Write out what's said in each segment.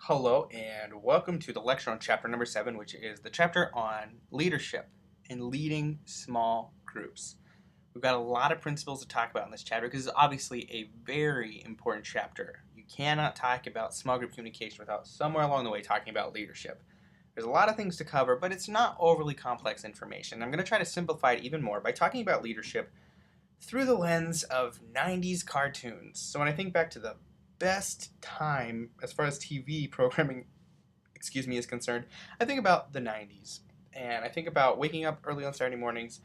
Hello and welcome to the lecture on chapter number 7, which is the chapter on leadership and leading small groups. We've got a lot of principles to talk about in this chapter because it's obviously a very important chapter. You cannot talk about small group communication without somewhere along the way talking about leadership. There's a lot of things to cover, but it's not overly complex information. I'm going to try to simplify it even more by talking about leadership through the lens of 90s cartoons. So when I think back to the best time as far as TV programming is concerned, I think about the 90s. And I think about waking up early on Saturday mornings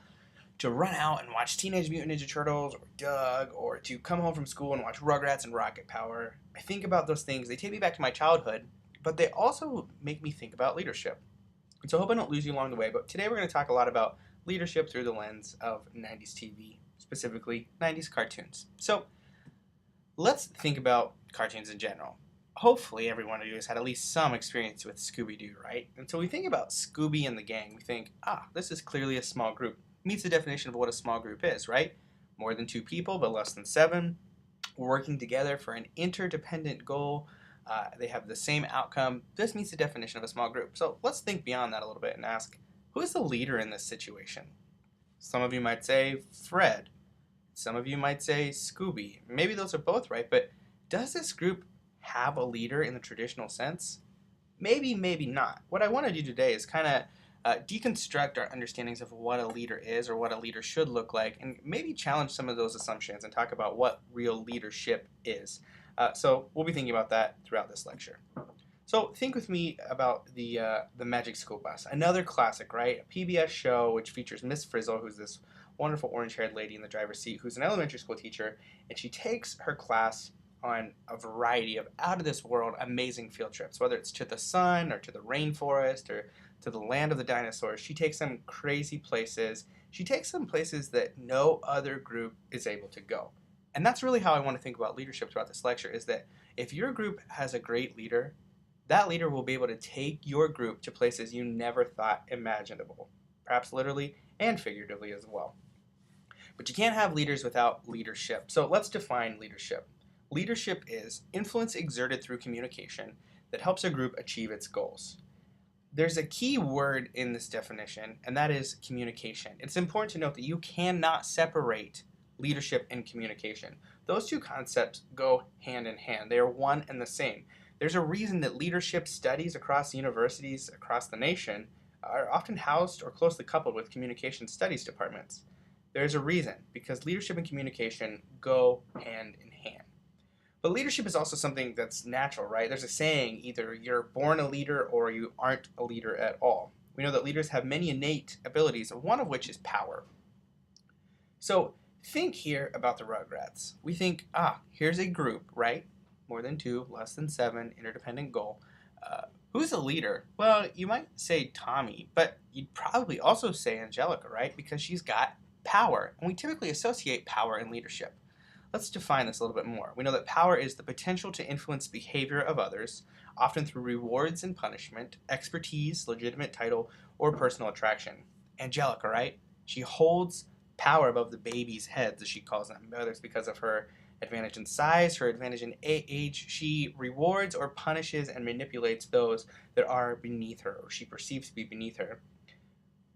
to run out and watch Teenage Mutant Ninja Turtles or Doug, or to come home from school and watch Rugrats and Rocket Power. I think about those things. They take me back to my childhood, but they also make me think about leadership. And so I hope I don't lose you along the way, but today we're going to talk a lot about leadership through the lens of 90s TV, specifically 90s cartoons. So let's think about cartoons in general. Hopefully everyone of you has had at least some experience with Scooby-Doo, right? And so we think about Scooby and the gang. We think, this is clearly a small group. Meets the definition of what a small group is, right? More than 2 people, but less than 7. Working together for an interdependent goal. They have the same outcome. This meets the definition of a small group. So let's think beyond that a little bit and ask, who is the leader in this situation? Some of you might say Fred. Some of you might say Scooby. Maybe those are both right, but does this group have a leader in the traditional sense? Maybe, maybe not. What I want to do today is kind of deconstruct our understandings of what a leader is or what a leader should look like, and maybe challenge some of those assumptions and talk about what real leadership is. So we'll be thinking about that throughout this lecture. So think with me about the Magic School Bus, another classic, right? A PBS show which features Miss Frizzle, who's this wonderful orange-haired lady in the driver's seat, who's an elementary school teacher, and she takes her class on a variety of out-of-this-world amazing field trips, whether it's to the sun or to the rainforest or to the land of the dinosaurs. She takes them crazy places. She takes them places that no other group is able to go. And that's really how I want to think about leadership throughout this lecture, is that if your group has a great leader, that leader will be able to take your group to places you never thought imaginable, perhaps literally and figuratively as well. But you can't have leaders without leadership. So let's define leadership. Leadership is influence exerted through communication that helps a group achieve its goals. There's a key word in this definition, and that is communication. It's important to note that you cannot separate leadership and communication. Those two concepts go hand in hand. They are one and the same. There's a reason that leadership studies across universities across the nation are often housed or closely coupled with communication studies departments. There's a reason, because leadership and communication go hand in hand. But leadership is also something that's natural, right? There's a saying, either you're born a leader or you aren't a leader at all. We know that leaders have many innate abilities, one of which is power. So think here about the Rugrats. We think, here's a group, right? More than 2, less than 7, interdependent goal. Who's the leader? Well, you might say Tommy, but you'd probably also say Angelica, right? Because she's got power, and we typically associate power and leadership. Let's define this a little bit more. We know that power is the potential to influence behavior of others, often through rewards and punishment, expertise, legitimate title, or personal attraction. Angelica, right? She holds power above the baby's heads, as she calls them, whether it's because of her advantage in size, her advantage in age. She rewards or punishes and manipulates those that are beneath her, or she perceives to be beneath her.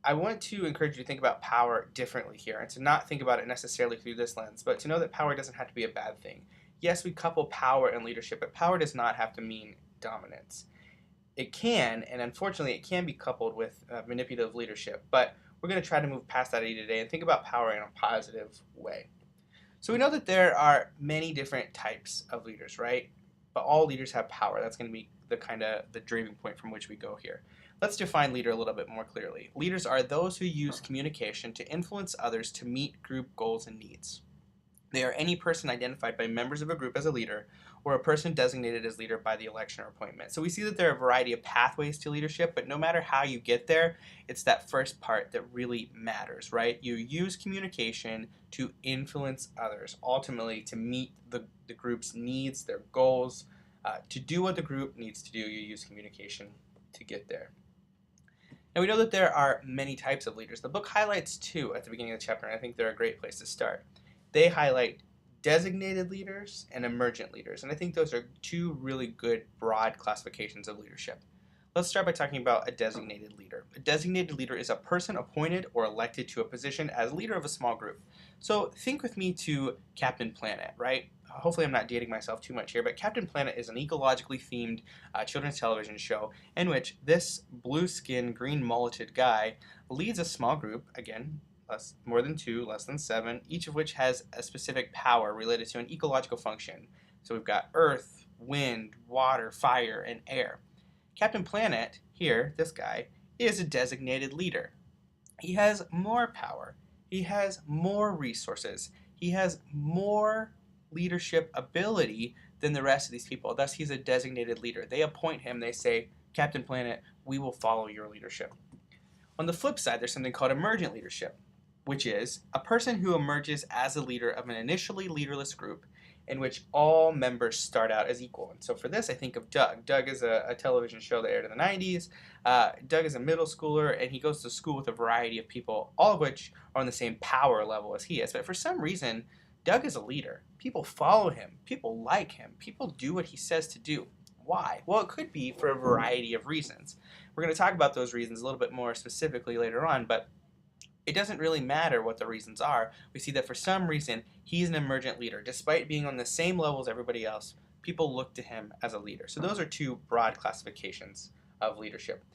I want to encourage you to think about power differently here, and to not think about it necessarily through this lens, but to know that power doesn't have to be a bad thing. Yes, we couple power and leadership, but power does not have to mean dominance. It can, and unfortunately it can be coupled with manipulative leadership, but we're going to try to move past that idea today and think about power in a positive way. So we know that there are many different types of leaders, right? But all leaders have power. That's going to be the driving point from which we go here. Let's define leader a little bit more clearly. Leaders are those who use communication to influence others to meet group goals and needs. They are any person identified by members of a group as a leader, or a person designated as leader by the election or appointment. So we see that there are a variety of pathways to leadership, but no matter how you get there, it's that first part that really matters, right? You use communication to influence others, ultimately to meet the group's needs, their goals. To do what the group needs to do, you use communication to get there. Now we know that there are many types of leaders. The book highlights 2 at the beginning of the chapter, and I think they're a great place to start. They highlight designated leaders and emergent leaders. And I think those are two really good broad classifications of leadership. Let's start by talking about a designated leader. A designated leader is a person appointed or elected to a position as leader of a small group. So think with me to Captain Planet, right? Hopefully I'm not dating myself too much here, but Captain Planet is an ecologically themed children's television show in which this blue-skinned, green-mulleted guy leads a small group, again, more than 2, less than 7, each of which has a specific power related to an ecological function. So we've got earth, wind, water, fire, and air. Captain Planet, here, this guy, is a designated leader. He has more power. He has more resources. He has more leadership ability than the rest of these people. Thus, he's a designated leader. They appoint him. They say, Captain Planet, we will follow your leadership. On the flip side, there's something called emergent leadership, which is a person who emerges as a leader of an initially leaderless group in which all members start out as equal. And so for this, I think of Doug. Doug is a television show that aired in the 90s. Doug is a middle schooler, and he goes to school with a variety of people, all of which are on the same power level as he is. But for some reason, Doug is a leader. People follow him. People like him. People do what he says to do. Why? Well, it could be for a variety of reasons. We're going to talk about those reasons a little bit more specifically later on, but it doesn't really matter what the reasons are. We see that for some reason, he's an emergent leader. Despite being on the same level as everybody else, people look to him as a leader. So those are two broad classifications of leadership.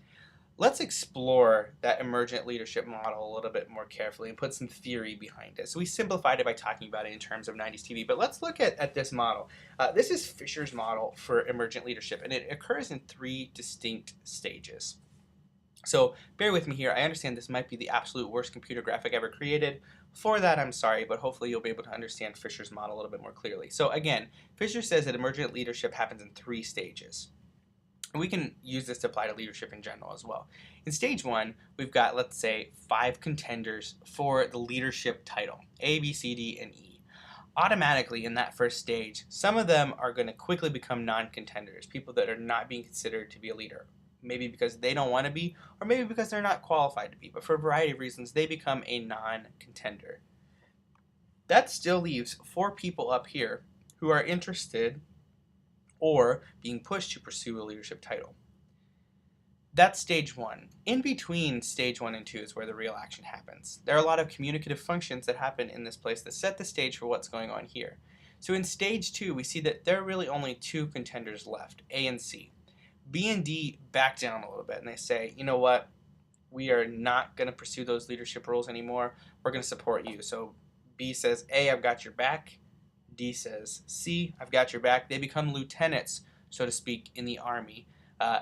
Let's explore that emergent leadership model a little bit more carefully and put some theory behind it. So we simplified it by talking about it in terms of 90s TV, but let's look at this model. This is Fisher's model for emergent leadership, and it occurs in 3 distinct stages. So bear with me here. I understand this might be the absolute worst computer graphic ever created. For that, I'm sorry, but hopefully you'll be able to understand Fisher's model a little bit more clearly. So again, Fisher says that emergent leadership happens in 3 stages. And we can use this to apply to leadership in general as well. In stage 1, we've got, let's say, 5 contenders for the leadership title, A, B, C, D, and E. Automatically in that first stage, some of them are going to quickly become non-contenders, people that are not being considered to be a leader. Maybe because they don't want to be, or maybe because they're not qualified to be. But for a variety of reasons, they become a non-contender. That still leaves 4 people up here who are interested or being pushed to pursue a leadership title. That's stage 1. In between stage 1 and 2 is where the real action happens. There are a lot of communicative functions that happen in this place that set the stage for what's going on here. So in stage 2, we see that there are really only 2 contenders left, A and C. B and D back down a little bit and they say, you know what, we are not going to pursue those leadership roles anymore. We're going to support you. So B says, A, I've got your back. D says, C, I've got your back. They become lieutenants, so to speak, in the army,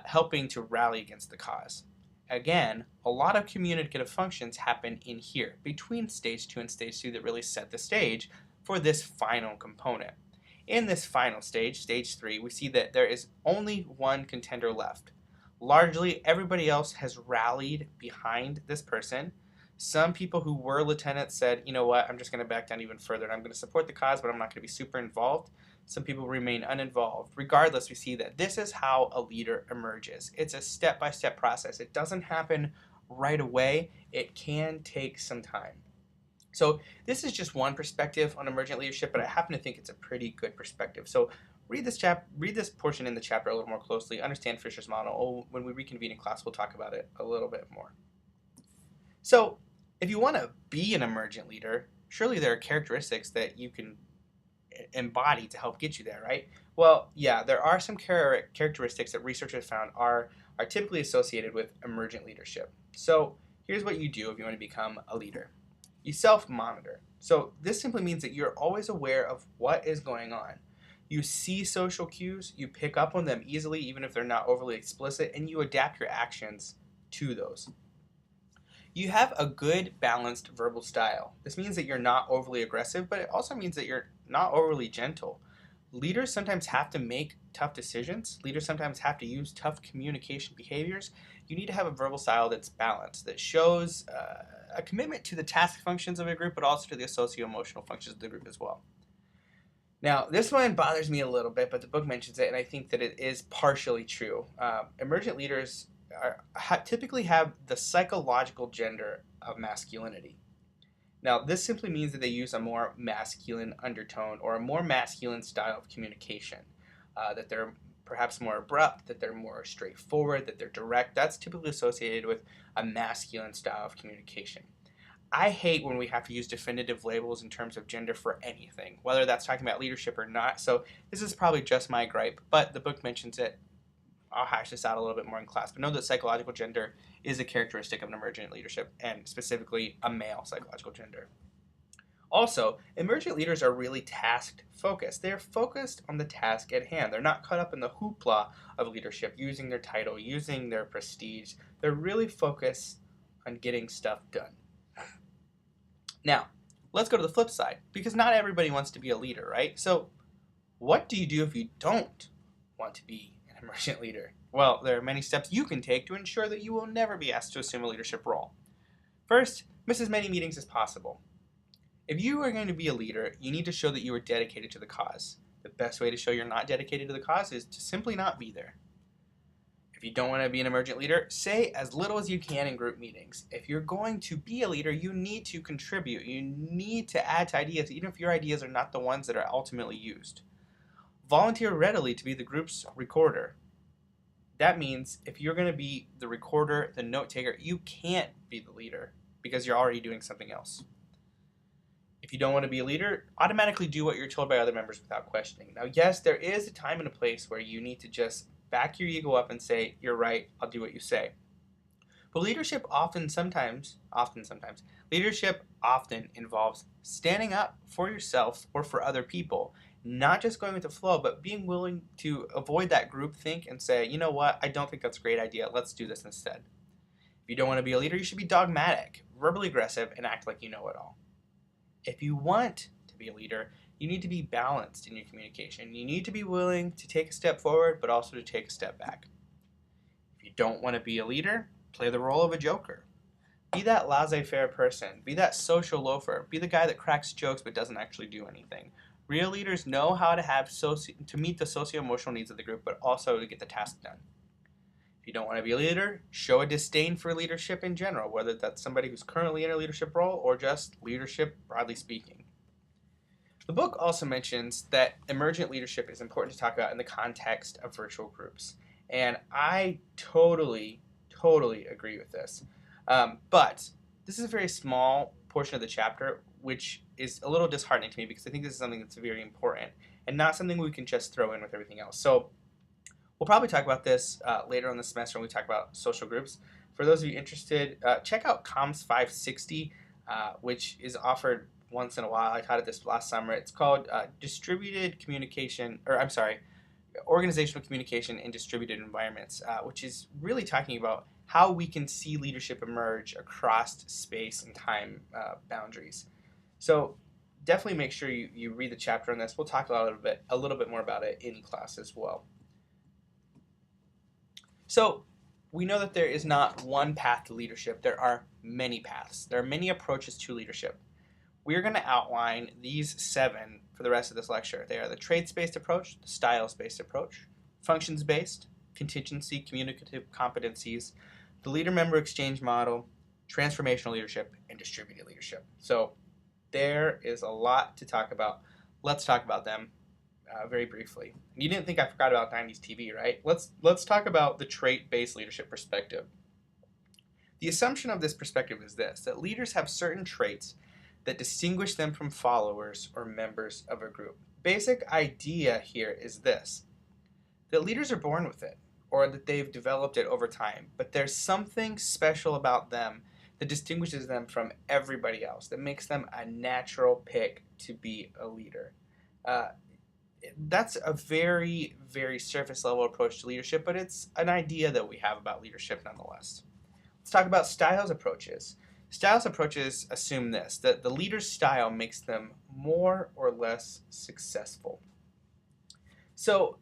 helping to rally against the cause. Again, a lot of communicative functions happen in here, between stage 2 and stage 3 that really set the stage for this final component. In this final stage, stage 3, we see that there is only 1 contender left. Largely, everybody else has rallied behind this person. Some people who were lieutenants said, you know what, I'm just going to back down even further and I'm going to support the cause, but I'm not going to be super involved. Some people remain uninvolved. Regardless, we see that this is how a leader emerges. It's a step-by-step process. It doesn't happen right away. It can take some time. So this is just one perspective on emergent leadership, but I happen to think it's a pretty good perspective. So read this portion in the chapter a little more closely, understand Fisher's model. When we reconvene in class, we'll talk about it a little bit more. So if you want to be an emergent leader, surely there are characteristics that you can embody to help get you there, right? Well, yeah, there are some characteristics that researchers found are typically associated with emergent leadership. So here's what you do if you want to become a leader. You self-monitor. So this simply means that you're always aware of what is going on. You see social cues, you pick up on them easily even if they're not overly explicit, and you adapt your actions to those. You have a good balanced verbal style. This means that you're not overly aggressive, but it also means that you're not overly gentle. Leaders sometimes have to make tough decisions. Leaders sometimes have to use tough communication behaviors. You need to have a verbal style that's balanced, that shows a commitment to the task functions of a group, but also to the socio-emotional functions of the group as well. Now, this one bothers me a little bit, but the book mentions it, and I think that it is partially true. Emergent leaders typically have the psychological gender of masculinity. Now, this simply means that they use a more masculine undertone or a more masculine style of communication, that they're perhaps more abrupt, that they're more straightforward, that they're direct. That's typically associated with a masculine style of communication. I hate when we have to use definitive labels in terms of gender for anything, whether that's talking about leadership or not. So this is probably just my gripe, but the book mentions it. I'll hash this out a little bit more in class, but know that psychological gender is a characteristic of an emergent leadership, and specifically a male psychological gender. Also, emergent leaders are really task focused. They're focused on the task at hand. They're not caught up in the hoopla of leadership, using their title, using their prestige. They're really focused on getting stuff done. Now, let's go to the flip side, because not everybody wants to be a leader, right? So, what do you do if you don't want to be an emergent leader? Well, there are many steps you can take to ensure that you will never be asked to assume a leadership role. First, miss as many meetings as possible. If you are going to be a leader, you need to show that you are dedicated to the cause. The best way to show you're not dedicated to the cause is to simply not be there. If you don't want to be an emergent leader, say as little as you can in group meetings. If you're going to be a leader, you need to contribute. You need to add to ideas, even if your ideas are not the ones that are ultimately used. Volunteer readily to be the group's recorder. That means if you're going to be the recorder, the note taker, you can't be the leader because you're already doing something else. If you don't want to be a leader, automatically do what you're told by other members without questioning. Now, yes, there is a time and a place where you need to just back your ego up and say, you're right, I'll do what you say. But leadership leadership often involves standing up for yourself or for other people, not just going with the flow, but being willing to avoid that groupthink and say, you know what, I don't think that's a great idea, let's do this instead. If you don't want to be a leader, you should be dogmatic, verbally aggressive, and act like you know it all. If you want to be a leader, you need to be balanced in your communication. You need to be willing to take a step forward, but also to take a step back. If you don't want to be a leader, play the role of a joker. Be that laissez-faire person. Be that social loafer. Be the guy that cracks jokes but doesn't actually do anything. Real leaders know how to meet the socio-emotional needs of the group, but also to get the task done. If you don't want to be a leader, show a disdain for leadership in general, whether that's somebody who's currently in a leadership role or just leadership broadly speaking. The book also mentions that emergent leadership is important to talk about in the context of virtual groups. And I totally agree with this. But this is a very small portion of the chapter, which is a little disheartening to me because I think this is something that's very important and not something we can just throw in with everything else. So we'll probably talk about this later on the semester when we talk about social groups. For those of you interested, check out Comms 560, which is offered once in a while. I taught it this last summer. It's called Organizational Communication in Distributed Environments, which is really talking about how we can see leadership emerge across space and time boundaries. So definitely make sure you read the chapter on this. We'll talk a little bit more about it in class as well. So we know that there is not one path to leadership. There are many paths. There are many approaches to leadership. We're going to outline these 7 for the rest of this lecture. They are the traits-based approach, the styles-based approach, functions-based, contingency, communicative competencies, the leader-member exchange model, transformational leadership, and distributed leadership. So there is a lot to talk about. Let's talk about them very briefly. You didn't think I forgot about 90s TV, right? Let's talk about the trait-based leadership perspective. The assumption of this perspective is this, that leaders have certain traits that distinguish them from followers or members of a group. Basic idea here is this, that leaders are born with it, or that they've developed it over time, but there's something special about them that distinguishes them from everybody else, that makes them a natural pick to be a leader. That's a very, very surface level approach to leadership, but it's an idea that we have about leadership nonetheless. Let's talk about styles approaches. Styles approaches assume this, that the leader's style makes them more or less successful. So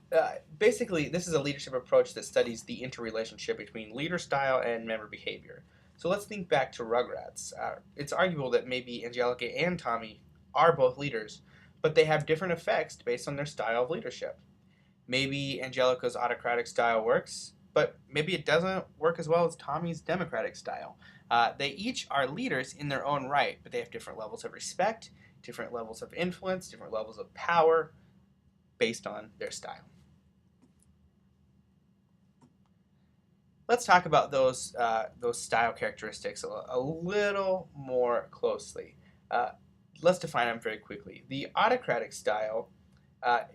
basically, this is a leadership approach that studies the interrelationship between leader style and member behavior. So let's think back to Rugrats. It's arguable that maybe Angelica and Tommy are both leaders, but they have different effects based on their style of leadership. Maybe Angelica's autocratic style works, but maybe it doesn't work as well as Tommy's democratic style. They each are leaders in their own right, but they have different levels of respect, different levels of influence, different levels of power based on their style. Let's talk about those style characteristics a little more closely. Uh, let's define them very quickly. The autocratic style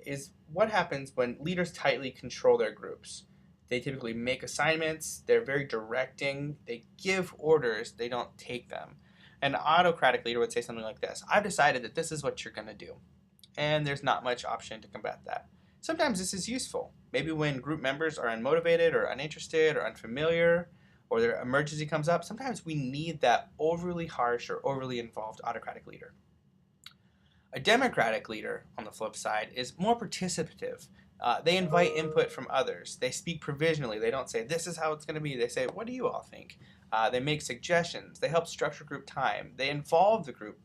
is what happens when leaders tightly control their groups. They typically make assignments, they're very directing, they give orders, they don't take them. An autocratic leader would say something like this: I've decided that this is what you're going to do, and there's not much option to combat that. Sometimes this is useful. Maybe when group members are unmotivated or uninterested or unfamiliar or their emergency comes up, sometimes we need that overly harsh or overly involved autocratic leader. A democratic leader, on the flip side, is more participative. They invite input from others. They speak provisionally. They don't say, this is how it's going to be. They say, what do you all think? They make suggestions. They help structure group time. They involve the group.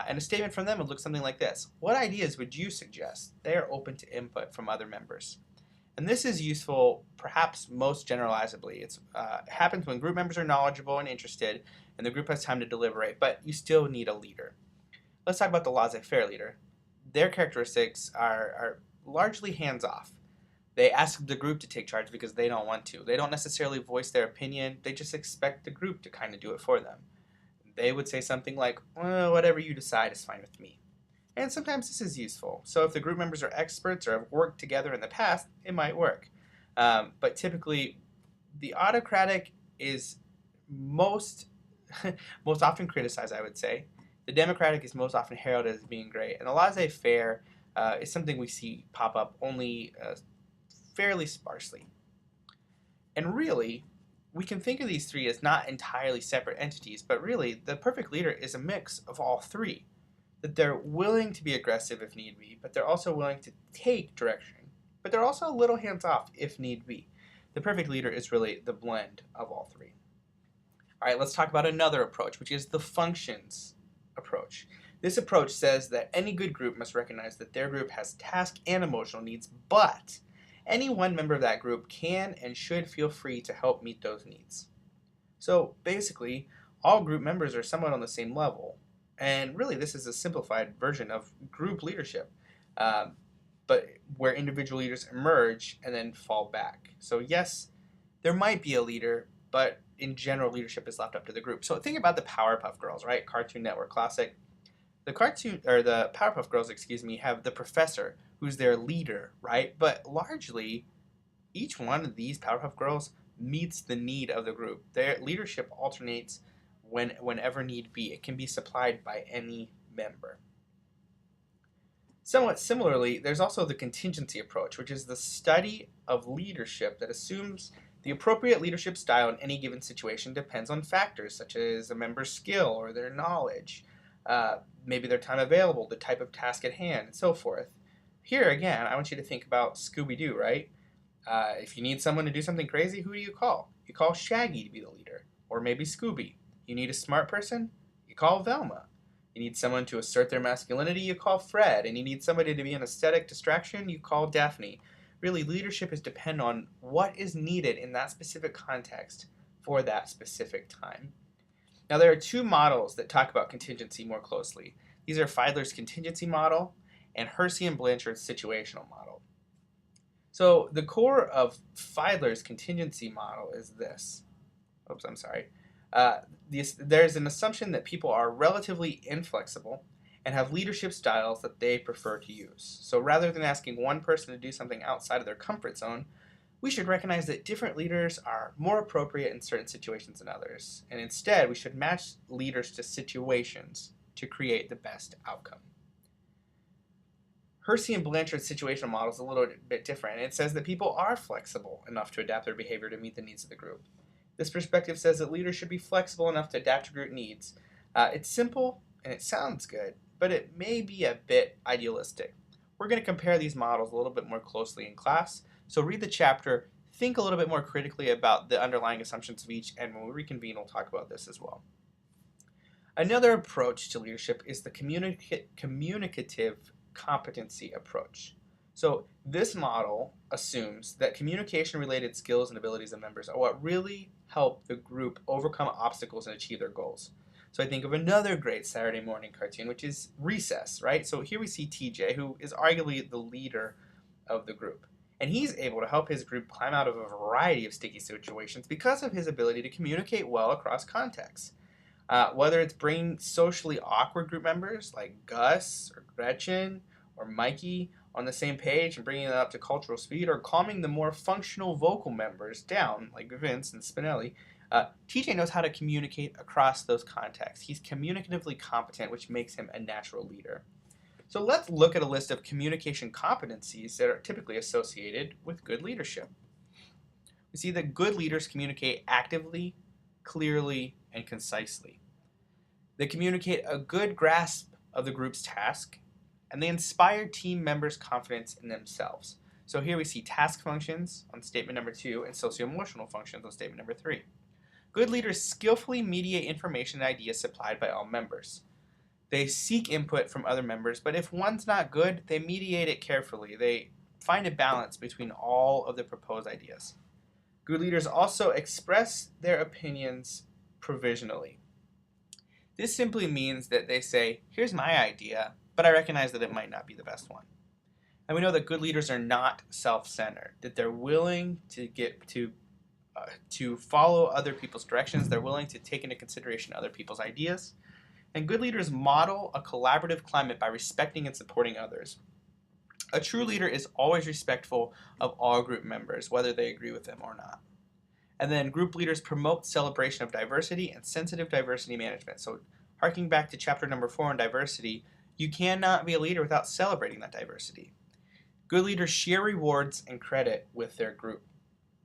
And a statement from them would look something like this: what ideas would you suggest? They are open to input from other members. And this is useful, perhaps most generalizably. It happens when group members are knowledgeable and interested, and the group has time to deliberate, but you still need a leader. Let's talk about the laissez-faire leader. Their characteristics are largely hands-off. They ask the group to take charge because they don't want to. They don't necessarily voice their opinion. They just expect the group to kind of do it for them. They would say something like, well, whatever you decide is fine with me. And sometimes this is useful. So if the group members are experts or have worked together in the past, it might work. But typically, the autocratic is most often criticized, I would say. The democratic is most often heralded as being great. And the laissez-faire is something we see pop up only fairly sparsely. And really, we can think of these three as not entirely separate entities, but really, the perfect leader is a mix of all three. That they're willing to be aggressive if need be, but they're also willing to take direction. But they're also a little hands-off if need be. The perfect leader is really the blend of all three. All right, let's talk about another approach, which is the functions approach. This approach says that any good group must recognize that their group has task and emotional needs, but any one member of that group can and should feel free to help meet those needs. So basically, all group members are somewhat on the same level. And really, this is a simplified version of group leadership, but where individual leaders emerge and then fall back. So yes, there might be a leader, but in general, leadership is left up to the group. So think about the Powerpuff Girls, right? Cartoon Network classic. The Powerpuff Girls, have the professor who's their leader, right? But largely, each one of these Powerpuff Girls meets the need of the group. Their leadership alternates whenever need be. It can be supplied by any member. Somewhat similarly, there's also the contingency approach, which is the study of leadership that assumes the appropriate leadership style in any given situation depends on factors such as a member's skill or their knowledge, maybe their time available, the type of task at hand, and so forth. Here again, I want you to think about Scooby-Doo, right? If you need someone to do something crazy, who do you call? You call Shaggy to be the leader, or maybe Scooby. You need a smart person? You call Velma. You need someone to assert their masculinity? You call Fred. And you need somebody to be an aesthetic distraction? You call Daphne. Really, leadership is dependent on what is needed in that specific context for that specific time. Now, there are two models that talk about contingency more closely. These are Feidler's contingency model and Hersey and Blanchard's situational model. So the core of Feidler's contingency model is this. Oops, I'm sorry. There's an assumption that people are relatively inflexible and have leadership styles that they prefer to use. So rather than asking one person to do something outside of their comfort zone, we should recognize that different leaders are more appropriate in certain situations than others. And instead, we should match leaders to situations to create the best outcome. Hersey and Blanchard's situational model is a little bit different. It says that people are flexible enough to adapt their behavior to meet the needs of the group. This perspective says that leaders should be flexible enough to adapt to group needs. It's simple and it sounds good, but it may be a bit idealistic. We're going to compare these models a little bit more closely in class, so read the chapter, think a little bit more critically about the underlying assumptions of each, and when we reconvene, we'll talk about this as well. Another approach to leadership is the communicative competency approach. So This model assumes that communication-related skills and abilities of members are what really help the group overcome obstacles and achieve their goals. So I think of another great Saturday morning cartoon, which is Recess, right? So here we see TJ, who is arguably the leader of the group. And he's able to help his group climb out of a variety of sticky situations because of his ability to communicate well across contexts. Whether it's bringing socially awkward group members like Gus or Gretchen or Mikey on the same page and bringing them up to cultural speed, or calming the more functional vocal members down like Vince and Spinelli, TJ knows how to communicate across those contexts. He's communicatively competent, which makes him a natural leader. So let's look at a list of communication competencies that are typically associated with good leadership. We see that good leaders communicate actively, clearly, and concisely. They communicate a good grasp of the group's task, and they inspire team members' confidence in themselves. So here we see task functions on statement number 2 and socio-emotional functions on statement number 3. Good leaders skillfully mediate information and ideas supplied by all members. They seek input from other members, but if one's not good, they mediate it carefully. They find a balance between all of the proposed ideas. Good leaders also express their opinions provisionally. This simply means that they say, here's my idea, but I recognize that it might not be the best one. And we know that good leaders are not self-centered, that they're willing to follow other people's directions. They're willing to take into consideration other people's ideas. And good leaders model a collaborative climate by respecting and supporting others. A true leader is always respectful of all group members, whether they agree with them or not. And then group leaders promote celebration of diversity and sensitive diversity management. So harking back to chapter number 4 on diversity, you cannot be a leader without celebrating that diversity. Good leaders share rewards and credit with their group.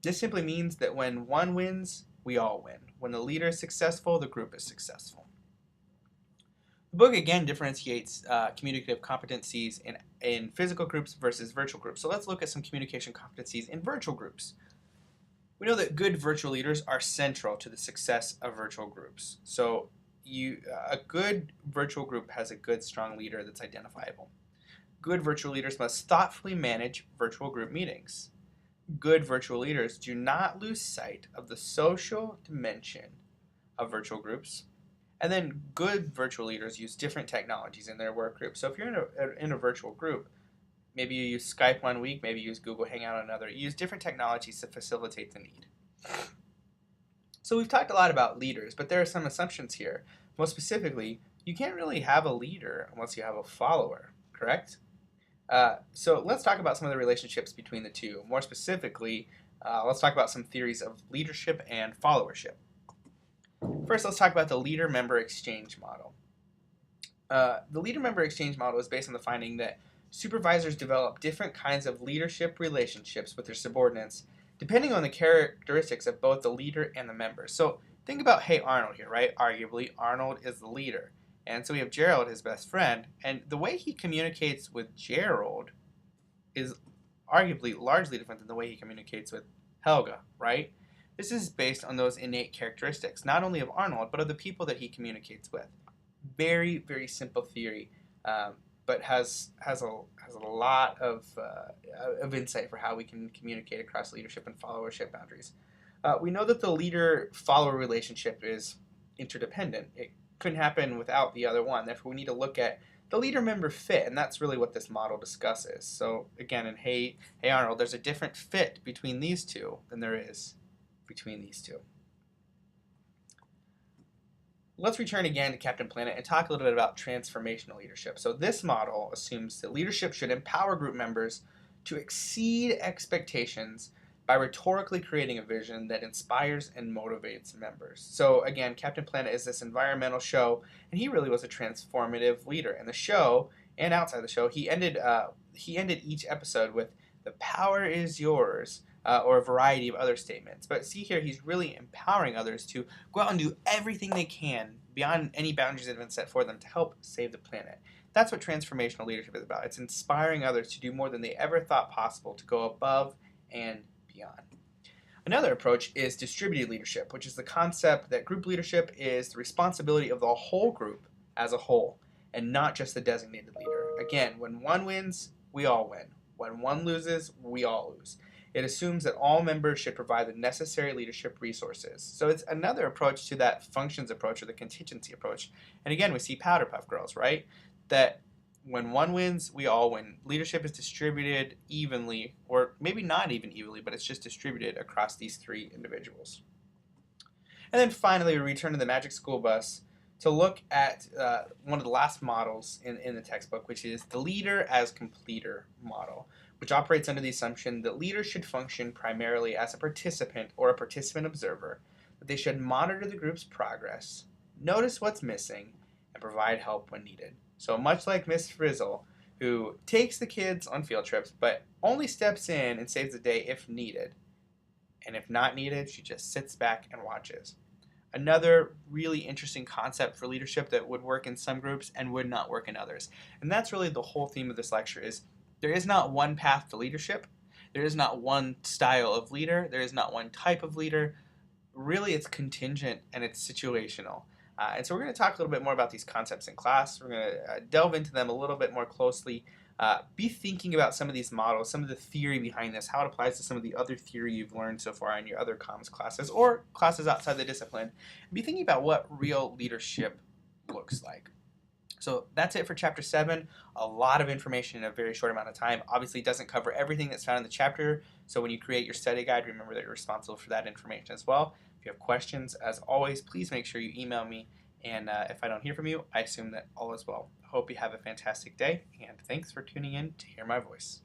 This simply means that when one wins, we all win. When the leader is successful, the group is successful. The book again differentiates communicative competencies in physical groups versus virtual groups. So let's look at some communication competencies in virtual groups. We know that good virtual leaders are central to the success of virtual groups. So a good virtual group has a good, strong leader that's identifiable. Good virtual leaders must thoughtfully manage virtual group meetings. Good virtual leaders do not lose sight of the social dimension of virtual groups. And then good virtual leaders use different technologies in their work group. So if you're in a virtual group, maybe you use Skype one week, maybe you use Google Hangout another. You use different technologies to facilitate the need. So we've talked a lot about leaders, but there are some assumptions here. Most specifically, you can't really have a leader unless you have a follower, correct? So let's talk about some of the relationships between the two. More specifically, let's talk about some theories of leadership and followership. First, let's talk about the leader-member exchange model. The leader-member exchange model is based on the finding that supervisors develop different kinds of leadership relationships with their subordinates depending on the characteristics of both the leader and the members. So think about Hey Arnold here, right? Arguably, Arnold is the leader. And so we have Gerald, his best friend, and the way he communicates with Gerald is arguably largely different than the way he communicates with Helga, right? This is based on those innate characteristics, not only of Arnold, but of the people that he communicates with. Very, very simple theory, but has a lot of insight for how we can communicate across leadership and followership boundaries. We know that the leader-follower relationship is interdependent. It couldn't happen without the other one. Therefore, we need to look at the leader-member fit, and that's really what this model discusses. So again, in Hey Arnold, there's a different fit between these two than there is between these two. Let's return again to Captain Planet and talk a little bit about transformational leadership. So this model assumes that leadership should empower group members to exceed expectations by rhetorically creating a vision that inspires and motivates members. So again, Captain Planet is this environmental show, and he really was a transformative leader. In the show and outside the show, he ended each episode with "The power is yours," or a variety of other statements. But see here, he's really empowering others to go out and do everything they can beyond any boundaries that have been set for them to help save the planet. That's what transformational leadership is about. It's inspiring others to do more than they ever thought possible, to go above and beyond. Another approach is distributed leadership, which is the concept that group leadership is the responsibility of the whole group as a whole, and not just the designated leader. Again, when one wins, we all win. When one loses, we all lose. It assumes that all members should provide the necessary leadership resources. So it's another approach to that functions approach or the contingency approach. And again, we see Powder Puff Girls, right? That when one wins, we all win. Leadership is distributed evenly, or maybe not even evenly, but it's just distributed across these three individuals. And then finally, we return to the Magic School Bus to look at one of the last models in the textbook, which is the leader as completer model, which operates under the assumption that leaders should function primarily as a participant or a participant observer, that they should monitor the group's progress, notice what's missing, and provide help when needed. So much like Miss Frizzle, who takes the kids on field trips, but only steps in and saves the day if needed. And if not needed, she just sits back and watches. Another really interesting concept for leadership that would work in some groups and would not work in others. And that's really the whole theme of this lecture is there is not one path to leadership. There is not one style of leader. There is not one type of leader. Really, it's contingent and it's situational. And so we're going to talk a little bit more about these concepts in class. We're going to delve into them a little bit more closely. Be thinking about some of these models, some of the theory behind this, how it applies to some of the other theory you've learned so far in your other comms classes or classes outside the discipline. Be thinking about what real leadership looks like. So that's it for Chapter 7. A lot of information in a very short amount of time. Obviously, it doesn't cover everything that's found in the chapter, so when you create your study guide, remember that you're responsible for that information as well. If you have questions, as always, please make sure you email me, and if I don't hear from you, I assume that all is well. I hope you have a fantastic day, and thanks for tuning in to hear my voice.